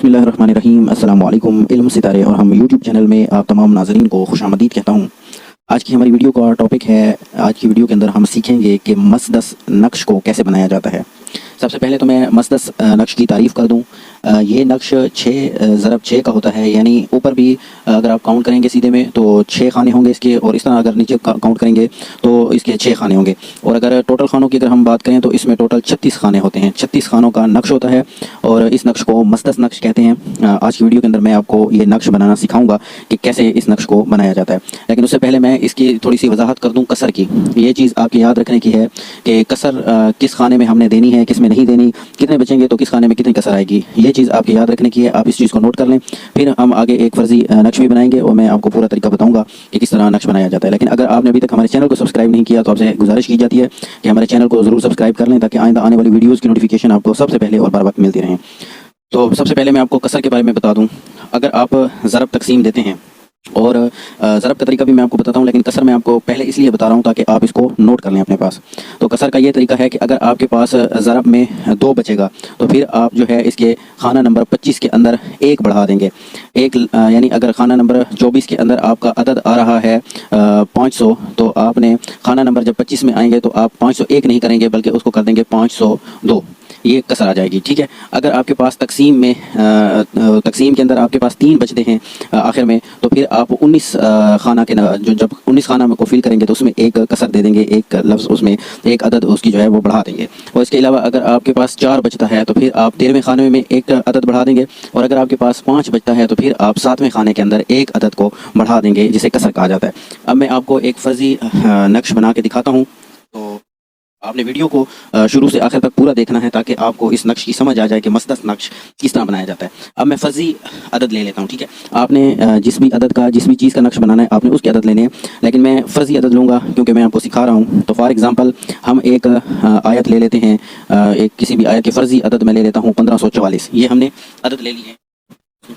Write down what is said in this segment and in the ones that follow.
बिस्मिल्लाहिर्रहमानिर्रहीम अस्सलाम वालेकुम इल्म सितारे और हम यूट्यूब चैनल में आप तमाम नाज़रीन को खुशामदीद कहता हूँ। आज की हमारी वीडियो का टॉपिक है, आज की वीडियो के अंदर हम सीखेंगे कि मसदस नक्श को कैसे बनाया जाता है। सबसे पहले तो मैं मसदस नक्श की तारीफ़ कर दूं। ये नक्श 6 ज़रब 6 का होता है, यानी ऊपर भी अगर आप काउंट करेंगे सीधे में तो 6 खाने होंगे इसके, और इस तरह अगर नीचे काउंट करेंगे तो इसके 6 खाने होंगे। और अगर टोटल खानों की अगर हम बात करें तो इसमें टोटल 36 खाने होते हैं। 36 खानों का नक्श होता है और इस नक्श को मसदस नक्श कहते हैं। आज की वीडियो के अंदर मैं आपको ये नक्श बनाना सिखाऊंगा कि कैसे इस नक्श को बनाया जाता है। लेकिन उससे पहले मैं इसकी थोड़ी सी वजाहत कर दूँ कसर की। ये चीज़ आपके याद रखने की है कि कसर किस खाने में हमने देनी है, किस में नहीं देनी, कितने बचेंगे तो किस खाने में कितनी कसर आएगी, ये चीज़ आपके याद रखने की है। आप इस चीज़ को नोट कर लें, फिर हम आगे एक फर्जी नक्श भी बनाएंगे और मैं आपको पूरा तरीका बताऊंगा कि किस तरह नक्श बनाया जाता है। लेकिन अगर आपने अभी तक हमारे चैनल को सब्सक्राइब नहीं किया तो आपसे गुजारिश की जाती है कि हमारे चैनल को ज़रूर सब्सक्राइब कर लें ताकि आइंदा आने वाली वीडियोज़ की नोटिफिकेशन आपको सबसे पहले और बार वक्त मिलती रहें। तो सबसे पहले मैं आपको कसर के बारे में बता दूँ। अगर आप ज़रब तकसीम देते हैं, और ज़रब का तरीका भी मैं आपको बताता हूँ, लेकिन कसर मैं आपको पहले इसलिए बता रहा हूँ ताकि आप इसको नोट कर लें अपने पास। तो कसर का ये तरीका है कि अगर आपके पास ज़रब में 2 बचेगा तो फिर आप जो है इसके खाना नंबर 25 के अंदर 1 बढ़ा देंगे। एक यानी अगर खाना नंबर 24 के अंदर आपका अदद आ रहा है 500, तो आपने खाना नंबर जब 25 में आएंगे तो आप 501 नहीं करेंगे बल्कि उसको कर देंगे 502। ये कसर आ जाएगी, ठीक है। अगर आपके पास तकसीम में तकसीम के अंदर आपके पास 3 बचते हैं आखिर में, तो फिर आप 19 खाना के जो जब 19 खाना को फिल करेंगे तो उसमें एक कसर दे देंगे, एक लफ्ज़ उसमें एक अदद उसकी जो है वो बढ़ा देंगे। और इसके अलावा अगर आपके पास 4 बचता है तो फिर आप 13वें खाने में एक अदद बढ़ा देंगे, और अगर आपके पास 5 बचता है तो फिर आप 7वें खाने के अंदर एक अदद को बढ़ा देंगे, जिसे कसर कहा जाता है। अब मैं आपको एक फर्जी नक्श बना के दिखाता हूँ। तो आपने वीडियो को शुरू से आखिर तक पूरा देखना है ताकि आपको इस नक्श की समझ आ जाए कि मसदस नक्श किस तरह बनाया जाता है। अब मैं फर्जी अदद ले लेता हूँ, ठीक है। आपने जिस भी अदद का, जिस भी चीज़ का नक्श बनाना है आपने उसके अदद लेने हैं, लेकिन मैं फर्जी अदद लूँगा क्योंकि मैं आपको सिखा रहा हूँ। तो फॉर एग्ज़ाम्पल हम एक आयत ले लेते हैं, एक किसी भी आयत के फ़र्जी अदद में ले लेता हूँ 1544। ये हमने अदद ले लिए हैं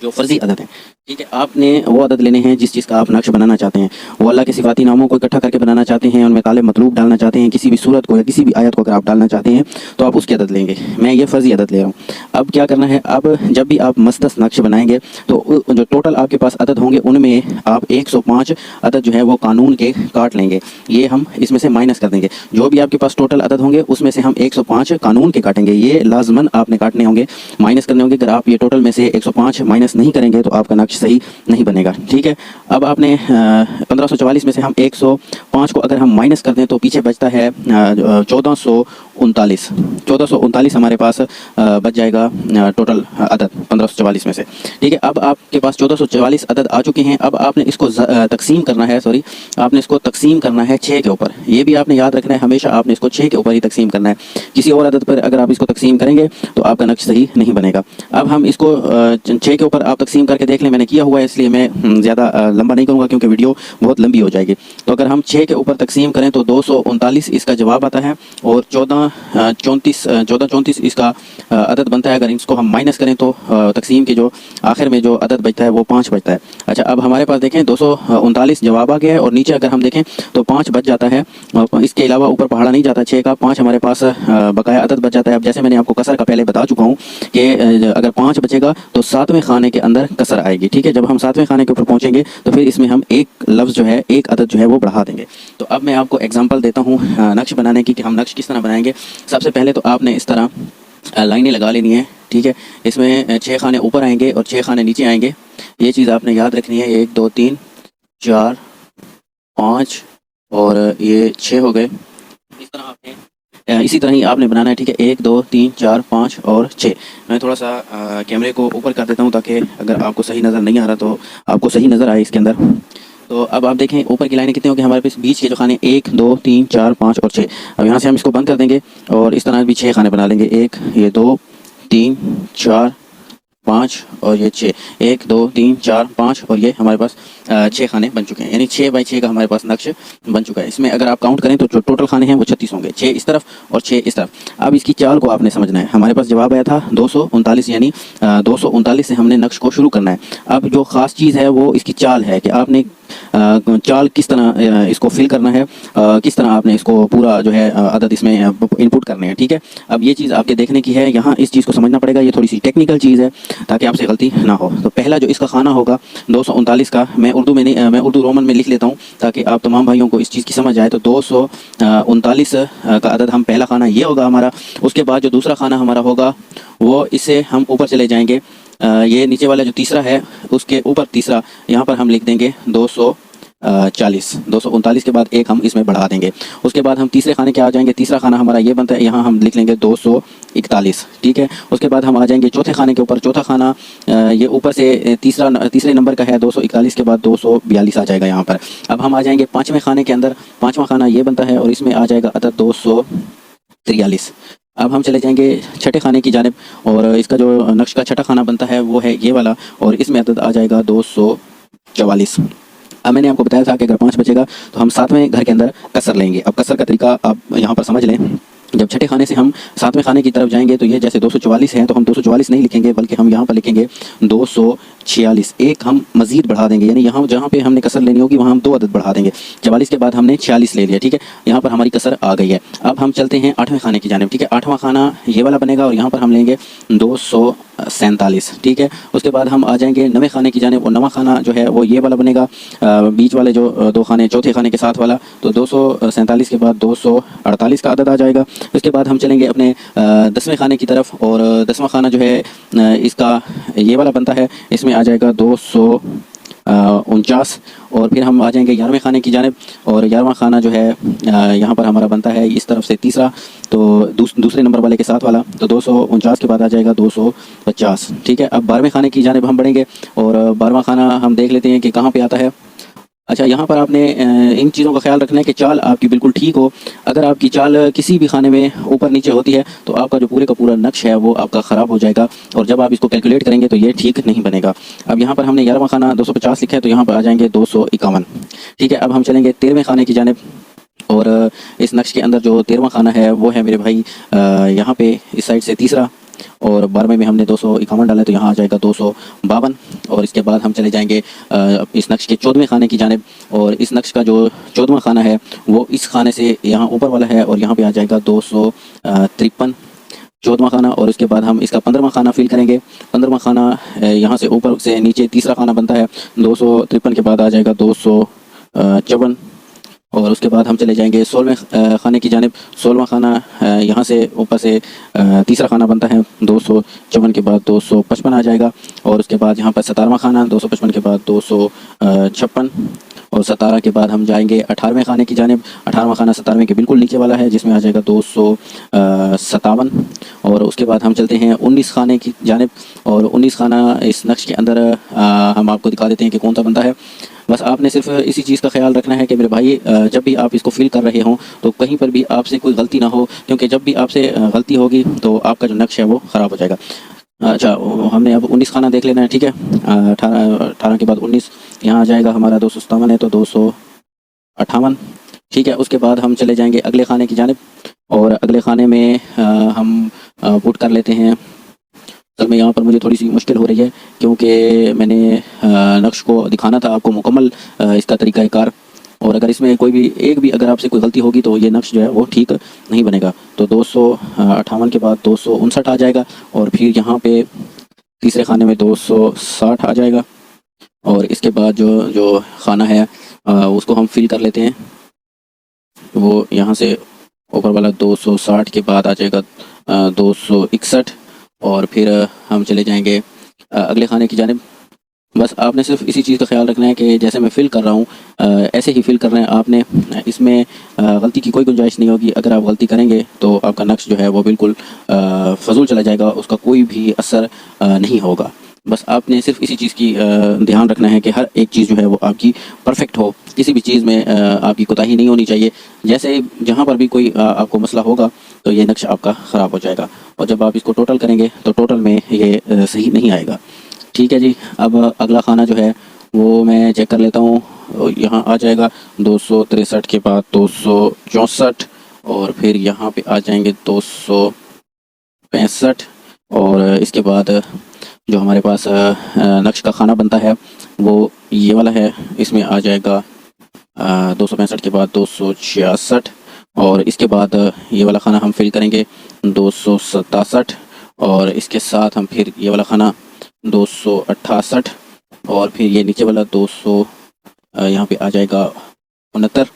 जो फर्जी अदद है, ठीक है। आपने वो अदद लेने हैं जिस चीज़ का आप नक्श बनाना चाहते हैं। वो अल्लाह के सिफाती नामों को इकट्ठा करके बनाना चाहते हैं, उनमें ताले मतलूब डालना चाहते हैं, किसी भी सूरत को या किसी भी आयत को अगर आप डालना चाहते हैं तो आप उसकी अदद लेंगे। मैं ये फर्जी अदद ले रहा हूँ। अब क्या करना है, अब जब भी आप मसदस नक्श बनाएंगे तो जो टोटल आपके पास अदद होंगे उनमें आप 105 अदद जो है वो कानून के काट लेंगे। ये हम इसमें से माइनस कर देंगे। जो भी आपके पास टोटल अदद होंगे उसमें से हम 105 कानून के काटेंगे। ये लाजमन आपने काटने होंगे, माइनस करने होंगे। अगर आप ये टोटल में से 105 माइनस नहीं करेंगे तो आपका नक्श सही नहीं बनेगा, ठीक है। अब आपने 1544 में से हम 105 को अगर हम माइनस कर दें तो पीछे बचता है 1439। 1439 हमारे पास बच जाएगा टोटल अदद 1544 में से, ठीक है। अब आपके पास 1444 अदद आ चुके हैं। अब आपने इसको तकसीम करना है, आपने इसको तकसीम करना है 6 के ऊपर। ये भी आपने याद रखना है, हमेशा आपने इसको 6 के ऊपर ही तकसीम करना है। किसी और अदद पर अगर आप इसको तकसीम करेंगे तो आपका नक्श सही नहीं बनेगा। अब हम इसको 6 के ऊपर आप तकसीम करके देख लें। मैंने किया हुआ है इसलिए मैं ज़्यादा लंबा नहीं करूँगा क्योंकि वीडियो बहुत लंबी हो जाएगी। तो अगर हम 6 के ऊपर तकसीम करें तो 239 इसका जवाब आता है, और 1434 इसका अदद बनता है। अगर इसको हम माइनस करें तो तकसीम के जो आखिर में जो अदद बचता है वो 5 बचता है। अच्छा, अब हमारे पास देखें 239 जवाब आ गया है, और नीचे अगर हम देखें तो 5 बच जाता है। इसके अलावा ऊपर पहाड़ा नहीं जाता 6 का, 5 हमारे पास बकाया अदद बच जाता है। अब जैसे मैंने आपको कसर का पहले बता चुका हूँ कि अगर 5 बचेगा तो 7वें खाने के अंदर कसर आएगी, ठीक है। जब हम 7वें खाने के ऊपर पहुंचेंगे तो फिर इसमें हम एक लफ्ज़ जो है, एक अदद जो है वो बढ़ा देंगे। तो अब मैं आपको एग्जांपल देता हूँ नक्श बनाने की कि हम नक्श किस तरह बनाएंगे। सबसे पहले तो आपने इस तरह लाइनें लगा लेनी है, ठीक है। इसमें 6 खाने ऊपर आएंगे और 6 खाने नीचे आएंगे। ये चीज़ आपने याद रखनी है। 1 2 3 4 5 और ये 6 हो गए। इस तरह आपने इसी तरह ही आपने बनाना है, ठीक है। 1 2 3 4 5 और 6। मैं थोड़ा सा कैमरे को ऊपर कर देता हूँ ताकि अगर आपको सही नज़र नहीं आ रहा तो आपको सही नज़र आए इसके अंदर। तो अब आप देखें ऊपर की लाइनें कितने होंगे हमारे पास, बीच के जो खाने 1 2 3 4 5 और 6। अब यहाँ से हम इसको बंद कर देंगे और इस तरह भी 6 खाने बना लेंगे। 1 ये 2 3 4 5 और ये 6। 1 2 3 4 5 और ये हमारे पास 6 खाने बन चुके हैं, यानी 6 बाई 6 का हमारे पास नक्श बन चुका है। इसमें अगर आप काउंट करें तो जो टोटल खाने हैं वो 36 होंगे, 6 इस तरफ और 6 इस तरफ। अब इसकी चाल को आपने समझना है। हमारे पास जवाब आया था 239, यानी 239 से हमने नक्श को शुरू करना है। अब जो ख़ास चीज़ है वो इसकी चाल है कि आपने चाल किस तरह इसको फिल करना है, किस तरह आपने इसको पूरा जो है अदद इसमें इनपुट करने हैं। ठीक है, अब ये चीज़ आपके देखने की है, यहाँ इस चीज़ को समझना पड़ेगा, ये थोड़ी सी टेक्निकल चीज़ है ताकि आपसे गलती ना हो। तो पहला जो इसका खाना होगा 239 का, मैं उर्दू में नहीं, मैं उर्दू रोमन में लिख लेता हूँ ताकि आप तमाम भाइयों को इस चीज़ की समझ आए। तो 239 का अदद हम पहला खाना ये होगा हमारा। उसके बाद जो दूसरा खाना हमारा होगा वो इससे हम ऊपर चले जाएंगे, ये नीचे वाला जो तीसरा है उसके ऊपर तीसरा यहाँ पर हम लिख देंगे 239 के बाद एक हम इसमें बढ़ा देंगे। उसके बाद हम तीसरे खाने के आ जाएंगे, तीसरा खाना हमारा ये बनता है, यहाँ हम लिख लेंगे 241। ठीक है, उसके बाद हम आ जाएंगे चौथे खाने के ऊपर। चौथा खाना ये ऊपर से तीसरे नंबर का है, 241 के बाद 242 आ जाएगा यहाँ पर। अब हम आ जाएंगे पाँचवें खाने के अंदर, पाँचवा खाना ये बनता है और इसमें आ जाएगा अदद 243। अब हम चले जाएंगे छठे खाने की जानिब और इसका जो नक्श का छठा खाना बनता है वो है ये वाला और इसमें अदद आ जाएगा 244। अब मैंने आपको बताया था कि अगर 5 बचेगा तो हम 7वें घर के अंदर कसर लेंगे। अब कसर का तरीका आप यहाँ पर समझ लें। जब छठे खाने से हम 7वें खाने की तरफ जाएंगे तो ये जैसे 244 है तो हम 244 नहीं लिखेंगे बल्कि हम यहाँ पर लिखेंगे 246। एक हम मज़ीद बढ़ा देंगे, यानी यहाँ जहाँ पे हमने कसर लेनी होगी वहाँ हम 2 अदद बढ़ा देंगे। 44 के बाद हमने 46 ले लिया। ठीक है, यहाँ पर हमारी कसर आ गई है। अब हम चलते हैं 8वें खाने की जानिब। ठीक है, 8वां खाना ये वाला बनेगा और यहाँ पर हम लेंगे 247। ठीक है, उसके बाद हम आ जाएंगे 9वें खाने की जानिब और 9वां खाना जो है वो ये वाला बनेगा, बीच वाले जो 2 खाने चौथे खाने के साथ वाला। तो 247 के बाद 248 का अदद आ जाएगा। उसके बाद हम चलेंगे अपने 10वें खाने की तरफ और 10वां खाना जो है इसका ये वाला बनता है, इसमें आ जाएगा 249। और फिर हम आ जाएंगे 11वें खाने की जानिब और 11वां खाना जो है यहाँ पर हमारा बनता है इस तरफ से तीसरा, तो दूसरे नंबर वाले के साथ वाला। तो 249 के बाद आ जाएगा 250। ठीक है, अब 12वें खाने की जानिब हम बढ़ेंगे और 12वां खाना हम देख लेते हैं कि कहाँ पे आता है। अच्छा, यहाँ पर आपने इन चीज़ों का ख्याल रखना है कि चाल आपकी बिल्कुल ठीक हो। अगर आपकी चाल किसी भी खाने में ऊपर नीचे होती है तो आपका जो पूरे का पूरा नक्श है वो आपका ख़राब हो जाएगा और जब आप इसको कैलकुलेट करेंगे तो ये ठीक नहीं बनेगा। अब यहाँ पर हमने 11वां खाना 250 लिखा है तो यहाँ पर आ जाएंगे 251। ठीक है, अब हम चलेंगे 13वें खाने की जानिब और इस नक्श के अंदर जो 13वां खाना है वो है मेरे भाई यहाँ पे इस साइड से तीसरा और 12वें में हमने 251 डाला तो यहाँ आ जाएगा 252। और इसके बाद हम चले जाएंगे इस नक्श के 14वें खाने की जानिब और इस नक्श का जो 14वां खाना है वो इस खाने से यहाँ ऊपर वाला है और यहाँ पे आ जाएगा 253 14वां खाना। और उसके बाद हम इसका 15वां खाना फिल करेंगे। 15वां खाना यहाँ से ऊपर से नीचे तीसरा खाना बनता है, 253 के बाद आ जाएगा 254। और उसके बाद हम चले जाएंगे 16वें खाने की जानिब। 16वां खाना यहाँ से ऊपर से तीसरा खाना बनता है, 254 के बाद 255 आ जाएगा। और उसके बाद यहाँ पर 17वां खाना 255 के बाद 256 और 17 के बाद हम जाएंगे 18वें खाने की जानिब। 18वां खाना 17वें के बिल्कुल नीचे वाला है जिसमें आ जाएगा 257। और उसके बाद हम चलते हैं 19 खाने की जानिब और 19 खाना इस नक्श के अंदर हम आपको दिखा देते हैं कि कौन सा बनता है। बस आपने सिर्फ इसी चीज़ का ख्याल रखना है कि मेरे भाई जब भी आप इसको फिल कर रहे हों तो कहीं पर भी आपसे कोई गलती ना हो, क्योंकि जब भी आपसे गलती होगी तो आपका जो नक्श है वो ख़राब हो जाएगा। अच्छा, हमने अब 19 खाना देख लेना है। ठीक है, 18 के बाद 19 यहाँ आ जाएगा हमारा 257 है तो 258। ठीक है, उसके बाद हम चले जाएंगे अगले खाने की जानिब और अगले खाने में हम पुट कर लेते हैं। असल में यहाँ पर मुझे थोड़ी सी मुश्किल हो रही है क्योंकि मैंने नक्श को दिखाना था आपको मुकम्मल इसका तरीक़ाकार, और अगर इसमें कोई भी एक भी अगर आपसे कोई गलती होगी तो ये नक्श जो है वो ठीक नहीं बनेगा। तो 258 के बाद 259 आ जाएगा और फिर यहाँ पे तीसरे खाने में 260 आ जाएगा और इसके बाद जो खाना है उसको हम फिल कर लेते हैं। वो यहाँ से ऊपर वाला 260 के बाद आ जाएगा 261 और फिर हम चले जाएंगे अगले खाने की जानिब। बस आपने सिर्फ इसी चीज़ का ख्याल रखना है कि जैसे मैं फ़िल कर रहा हूँ ऐसे ही फ़िल करना है आपने। इसमें गलती की कोई गुंजाइश नहीं होगी। अगर आप गलती करेंगे तो आपका नक्श जो है वो बिल्कुल फजूल चला जाएगा, उसका कोई भी असर नहीं होगा। बस आपने सिर्फ इसी चीज़ की ध्यान रखना है कि हर एक चीज़ जो है वो आपकी परफेक्ट हो, किसी भी चीज़ में आपकी कोताही नहीं होनी चाहिए। जैसे जहाँ पर भी कोई आपको मसला होगा तो ये नक्श आपका ख़राब हो जाएगा और जब आप इसको टोटल करेंगे तो टोटल में ये सही नहीं आएगा। ठीक है जी, अब अगला खाना जो है वो मैं चेक कर लेता हूँ। यहाँ आ जाएगा 263 के बाद 264 और फिर यहाँ पे आ जाएंगे 265 और इसके बाद जो हमारे पास नक्श का खाना बनता है वो ये वाला है। इसमें आ जाएगा 265 के बाद 266 और इसके बाद ये वाला खाना हम फिल करेंगे 267 और इसके साथ हम फिर ये वाला खाना 268 और फिर ये नीचे वाला 200 यहाँ पे आ जाएगा 69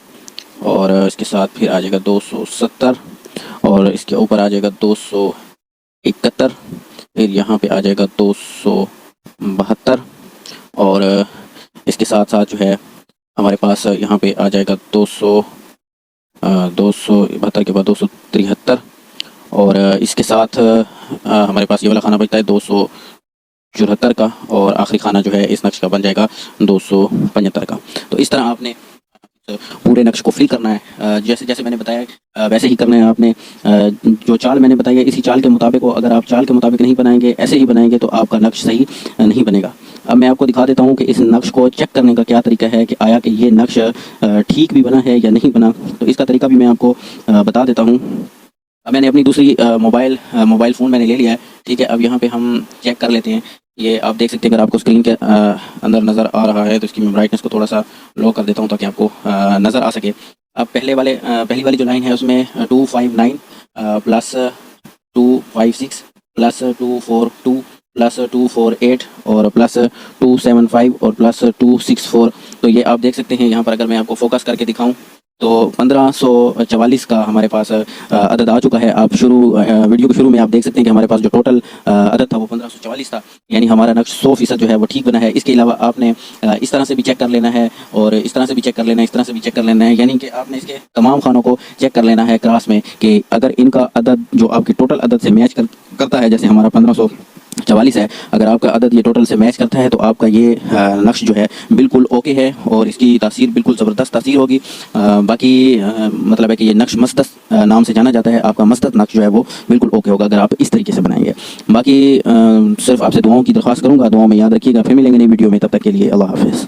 और इसके साथ फिर आ जाएगा 270 और इसके ऊपर आ जाएगा 271 फिर यहाँ पे आ जाएगा 272 और इसके साथ साथ जो है हमारे पास यहाँ पे आ जाएगा 272 के बाद 273 और इसके साथ हमारे पास ये वाला खाना बचता है 274 का और आखिरी खाना जो है इस नक्श का बन जाएगा 275 का। तो इस तरह आपने पूरे नक्श को फिल करना है। जैसे जैसे मैंने बताया वैसे ही करना है आपने। जो चाल मैंने बताई है इसी चाल के मुताबिक हो। अगर आप चाल के मुताबिक नहीं बनाएंगे, ऐसे ही बनाएंगे तो आपका नक्श सही नहीं बनेगा। अब मैं आपको दिखा देता हूँ कि इस नक्श को चेक करने का क्या तरीका है कि आया कि ये नक्श ठीक भी बना है या नहीं बना। तो इसका तरीका भी मैं आपको बता देता हूँ। अब मैंने अपनी दूसरी मोबाइल फ़ोन मैंने ले लिया है, ठीक है। अब यहाँ पे हम चेक कर लेते हैं। ये आप देख सकते हैं, अगर आपको स्क्रीन के अंदर नज़र आ रहा है तो इसकी मैं ब्राइटनेस को थोड़ा सा लो कर देता हूँ ताकि आपको नज़र आ सके। अब पहली वाली जो लाइन है उसमें 259 प्लस 256 प्लस 242 प्लस 248 और प्लस 275 और प्लस 264। तो ये आप देख सकते हैं यहाँ पर। अगर मैं आपको फोकस करके दिखाऊं तो 1544 का हमारे पास अदद आ चुका है। आप वीडियो के शुरू में आप देख सकते हैं कि हमारे पास जो टोटल अदद था वो 1544 था, यानी हमारा नक्श 100% जो है वो ठीक बना है। इसके अलावा आपने इस तरह से भी चेक कर लेना है और इस तरह से भी चेक कर लेना है, इस तरह से भी चेक कर लेना है, यानी कि आपने इसके तमाम खानों को चेक कर लेना है क्रॉस में कि अगर इनका अदद जो आपकी टोटल अदद से मैच करता है, जैसे हमारा 1544 है, अगर आपका अदद ये टोटल से मैच करता है तो आपका ये नक्श जो है बिल्कुल ओके है और इसकी तासीर बिल्कुल ज़बरदस्त तासीर होगी। बाकी मतलब है कि ये नक्श मस्दस नाम से जाना जाता है। आपका मस्दस नक्श जो है वो बिल्कुल ओके होगा अगर आप इस तरीके से बनाएंगे। बाकी सिर्फ आपसे दुआओं की दरख्वास्त करूँगा, दुआओं में याद रखिएगा। फिर मिलेंगे नई वीडियो में, तब तक के लिए अल्लाह हाफ़िज़।